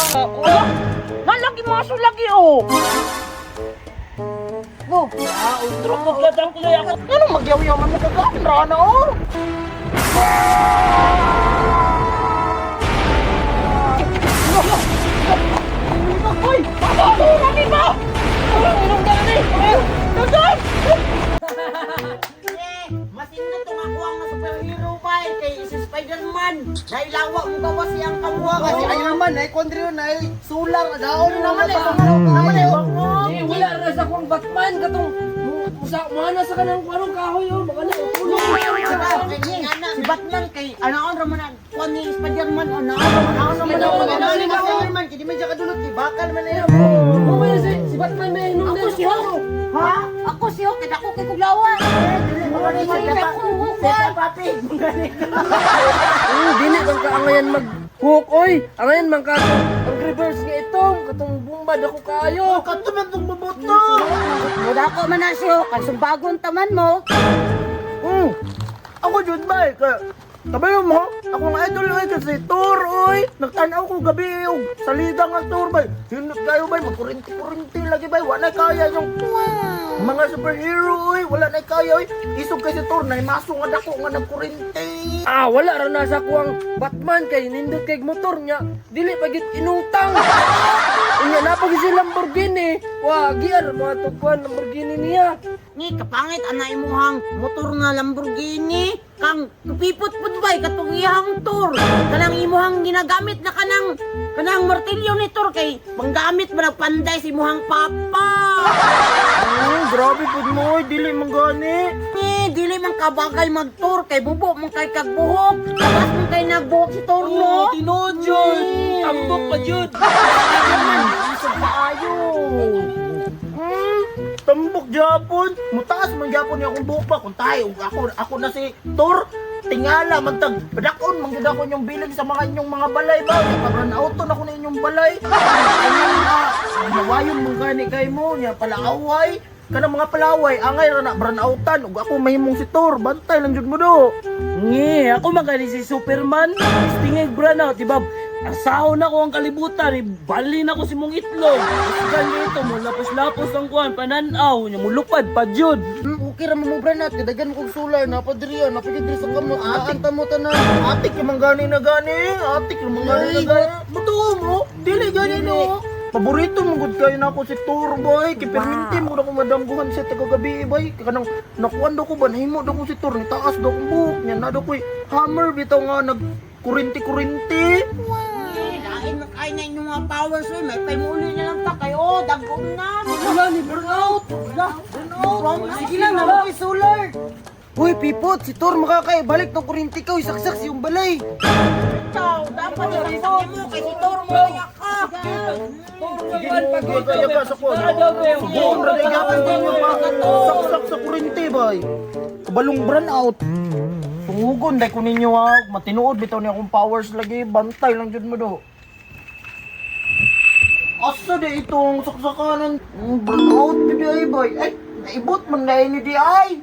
Nalagi maso lagi oh. Go. Utro ko gatang ko ako. Ano magyaw-yaw man nagkagaan rana oh. Hoy! Ano lagi ba? Anong dali? Dagan! Masin na itong ako ang superhero ba kay si Spider-Man. Dahil lawa mo gawa siyang kamuha kasi Iron Man ay kondre yun ay sulang. Daon naman eh. Wala na sa kong Batman katong mana sa kanang anong kahoy oh. Baka na tulong. Si Batman kay anaon raman kuan ni Spider-Man anaon raman ni Spider-Man kay di man siya kadulot ni bakal man na. Si Batman may nung Ako si Hulk. Ha? Ako si Hulk kay ako kay kuglawan. Papi. Dili bang ka angayan mag-hook oy. Angayan man ka ang reverse nga itong katong bumbad ako kayo. Kato man tong mabuto. Muda ko man na si Hulk kay sumbagon taman mo. Ako jud ba Kabayo mo, akong idol ay kasi tour oy. Nagtanaw ko gabi og salida nga tour bay. Hinot kayo bay, magkurinti-kurinti lagi bay. Wala kaya yung mga superhero oy, wala na kaya oy. Isog kasi tour na maso nga dako nga nagkurinti. Wala ra na sa kuwang Batman kay nindot kay motor niya. Dili pagit inutang. Unya na pag si Lamborghini. Wa giar mga tukuan Lamborghini niya. Ni kapangit ana imuhang motor nga Lamborghini kang pipot pud bay katong iyang tour. Kanang imuhang ginagamit na kanang martilyo ni tour kay panggamit man nagpanday si imuhang papa. Grabe pud mo oy, dili man gani. Dili man kabagay mag-tour kay bubo man kay kagbuhok. Tapos man kay nagbuhok si tour mo. Tinood yun. Tambok pa yun. Isog maayo. Tambok Japon, mutaas man Japon niya akong buhok ba kung tayo ako na si tour. Tingala man tag badakon man gyud ako yung bilang sa mga inyong mga balay ba. Pagran auto na ko na inyong balay. Nawayon mong gani kay mo niya palaaway. Kanang mga palaway angay ra na brownoutan ug ako mahimong si tour. Bantay lang jud mo do. Nge, ako magali si Superman. Stingig brownout, diba? Asaho na ko ang kalibutan, bali na ko si mong itlog. Ganito mo, lapos-lapos ang kuhan, pananaw, niya mulupad pa jud. Okay ra mo brownat kadagan kog sulay na padriya na pagidri sa kamot. Atik mo tanan. Atik yung gani na gani. Atik yung gani na gani. Buto mo. Dili gani no. Paborito mo gud kayo na ako si Tour boy. Kiperminti mo na ko madamguhan sa tagagabi boy. Kanang nakuan do ko ba nahimo do ko si Tour ni taas do ko buhok niya na do ko hammer bitaw nga nag kurinti-kurinti. Lain na kain na inyong mga powers oy. May paimuli na lang ta kayo. Dagom na. Wala ni burnout. Sige lang na ko solar. Uy, Pipot, si Tor makakaibalik ng kurinti ko, isaksak yung balay. Ikaw, dapat isaksak mo kay si Tor mo kaya ka. Gaya sa ko. Buong radayapan din yung saksak sa kurinti, boy. Kabalong burnout. Tungugon, dahil ko ninyo ha. Matinuod, bitaw niya akong powers lagi. Bantay lang dyan mo do. Asa di itong saksakanan? Burnout, bibi boy. Ay, naibot man na ini di ay.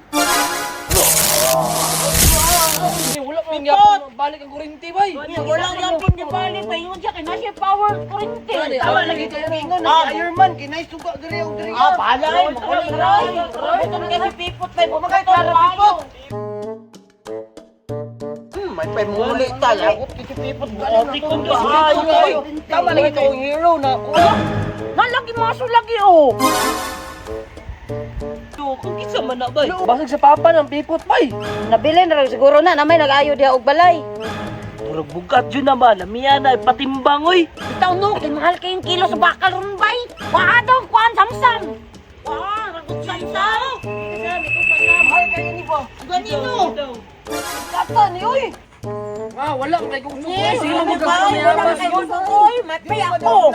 Wala pa nga balik ang kurinti bay. Wala lang pong gibali pa yun siya kay nasa power kurinti. Tama lagi kayo ingon Ah, Iron Man, kinay suga diri og diri. Balay, makulit. Ito na kasi pipot pa yung mga pipot. May pemuli tayo. Kitipipot Otik kong kahayo. Tama lagi kayo hero na. Nalagi maso lagi oh. Kung isa man na bay. Basag sa papa ng pipot bay. Nabili na lang siguro na may nag-ayo diha og balay. Murag bugat yun naman. Namiya na patimbang oy. Bitaw no, kay mahal kayong kilo sa bakal ron bay. Waa daw kuan samsam. Ragot samsam. Mahal kayo ni ba? Ganino. Kata ni oy. Wala kay kung suko. Sino mo ka Oy, may pay ako.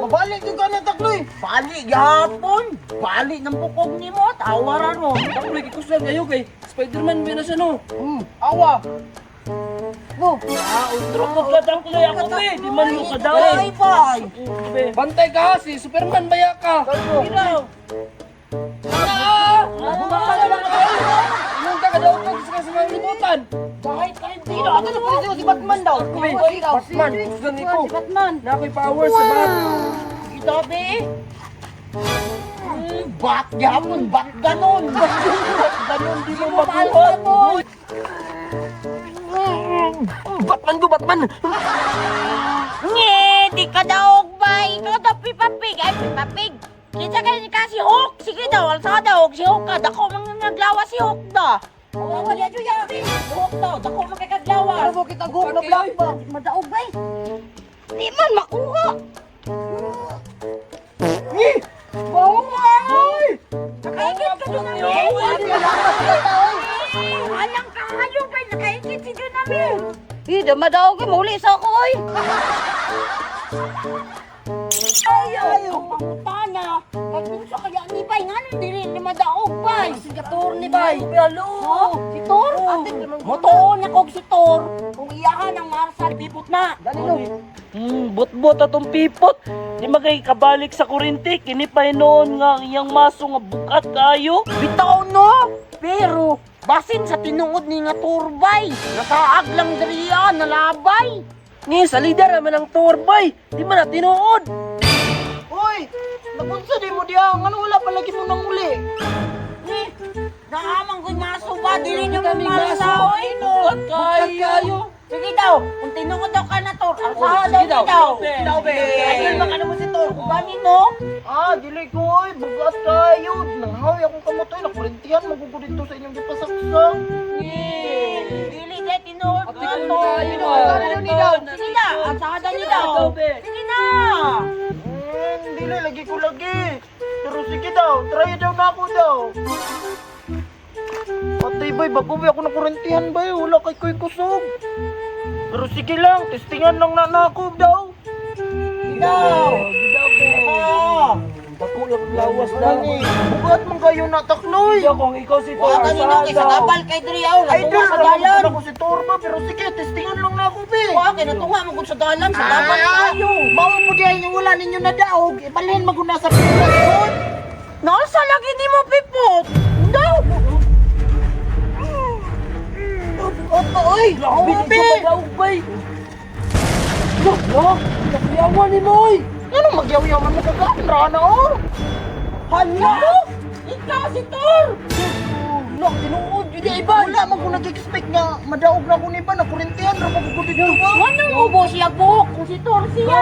Balik yung kanan takloy. Bali gihapon. Bali ng bukog nimo, tawaran mo. Ako lagi kuslan kayo kay Spider-Man ba na siya no? Awa. Go. Utro ko gatang ko ako be. Di man mo Ay, bay. Bantay ka si Superman baya ka. Iraw. Nung ka kadaw ka sa mga libutan. Bakit kayo Sino? Ako na pwede si Batman daw. Batman, ganito. Si Batman. Na ako'y power sa bat. Ito, be. Bat yapon, bat ganon. Bat ganon, di mo mabuhat. Batman ko, Batman. Nge, di ka daw bay. Ikaw daw pipapig. Ay, pipapig. Kita ka si Hulk. Sige daw, alsa daw. Si Hulk ka. Dako mga naglawa si Hulk da. Oo, wala dyan yan. Si Hulk daw. Dako mga kaglawa. Ano mo kita Hulk na black ba? Madaog bay. Di man makuha. Nge, bawa mo ay. Nakaikit ka doon namin. Alang ka kayo bay. Nakaikit si doon namin. Hindi, madaog ka. Muli sa ako ay. Ayaw, pangutana. Pagpunso kaya ni Bay, nga nang dili ni madaog, Bay. Si Tor ni Bay. Hello. Si Tor? Motoon ako si Tor. Kung iyahan ang marsal, pipot na. Dali no. Bot-bot atong pipot. Di magay kabalik sa kurinti. Kini pa noon nga ang iyang maso nga bukat kayo. Bitaw no. Pero, basin sa tinuod ni nga Tor, Bay. Nasaag lang diriya, nalabay. Ni sa lider man ang torbay. Di man na tinuod. Hoy! Napunsa di mo diya. Ano wala pa lagi mo nang uli? Ni, naamang ko'y maso ba? Dili niyo mo Kami malasaw, ay no. Bukat kayo. Sige daw, kung tinuod daw ka na Tor, ang Oh, saha sige daw daw. daw. Daw, be. Ayun bang ano mo si Tor, kung ba no? Ah, dili ko oy. Bugat kayo. Nanghawi akong kamotoy. Nakurintihan. Magugod dito sa inyong gipasaksak. Dili daw tinuod Ate ka ko Tor. tayo, Sige daw, sige na, ang saha daw ni daw. daw, be. Sige na. Dili. Lagi ko lagi. Pero sige daw. Try daw na ako daw. Patay bay. Bago ba ako nakurintihan bay. Wala kay ko'y kusog. Pero sige lang. Testingan lang na ako daw. Daw. Dako lang lawas daw. Ani. Bugat man kayo natakloy. Iya kung ikaw si Wa Tor. kanina kay sa kapal kay Driaw, Ay, natunga Diyos, sa alam dalan. ko si Torba, pero sige, testingan lang na ako, be. Wa kay natunga mo gud sa dalan, sa dapat tayo. Mao po diyan yung wala ninyo na daog, ibalhin maguna sa pilasyon. Nasa lagi ni mo pipot. Daw. Opo, oy, Grabe be. dito madaog bay. Lo, nakuyawan ni Moy. Anong magyaw-yaman mo kagamra na, oh? Hala! Ikaw si Tor! Lo, tinuod, yun di iba. Wala man ko nag-expect nga, madaog na ko ni ba, nakurintihan, rapag ko dito ba? Anong ubo siya buhok kung si Tor siya?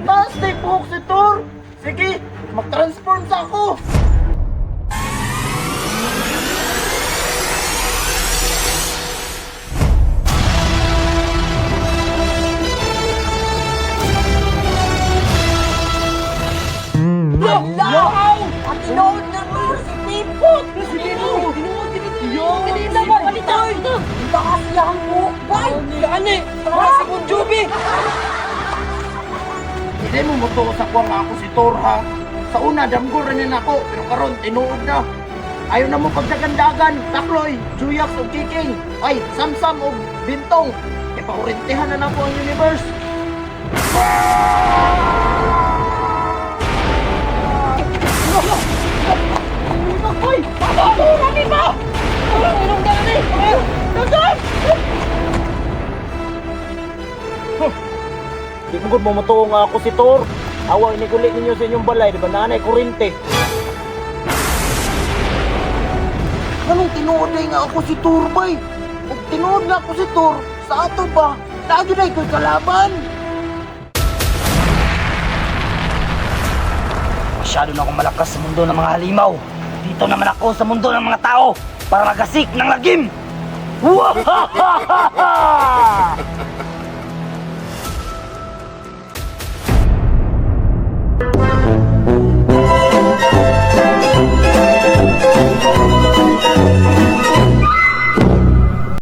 Taas na ipuhok si Tor. Sige, mag-transform sa ako. Wow! At tinood na Tor si Pipot! Si Pipot! Kanina ba? Balitaan ito! Taas niya ang buhok ba? Gani, para si Bon Jovi. Hindi mo mo to sa kuwang ako si Tor, ha? Sa una, damgo rin ako, pero karon tinuod na. Ayaw na mo pagdagandagan, takloy, juyak o kiking, ay, samsam o bintong. Ipaurintihan na po ang universe. Hoy! Patutunan ni ba? Anong gani? Dagan! Di mo gud mamutuo nga ako si Tor. Awa inigulit ninyo sa inyong balay, di ba nanay kurente? Anong tinuod na nga ako si Tor, bay? Kung tinuod na ako si Tor, sa ato ba? Lagi na iko'y kalaban. Masyado na akong malakas sa mundo ng mga halimaw. Dito naman ako sa mundo ng mga tao para magasik ng lagim. Wahahaha!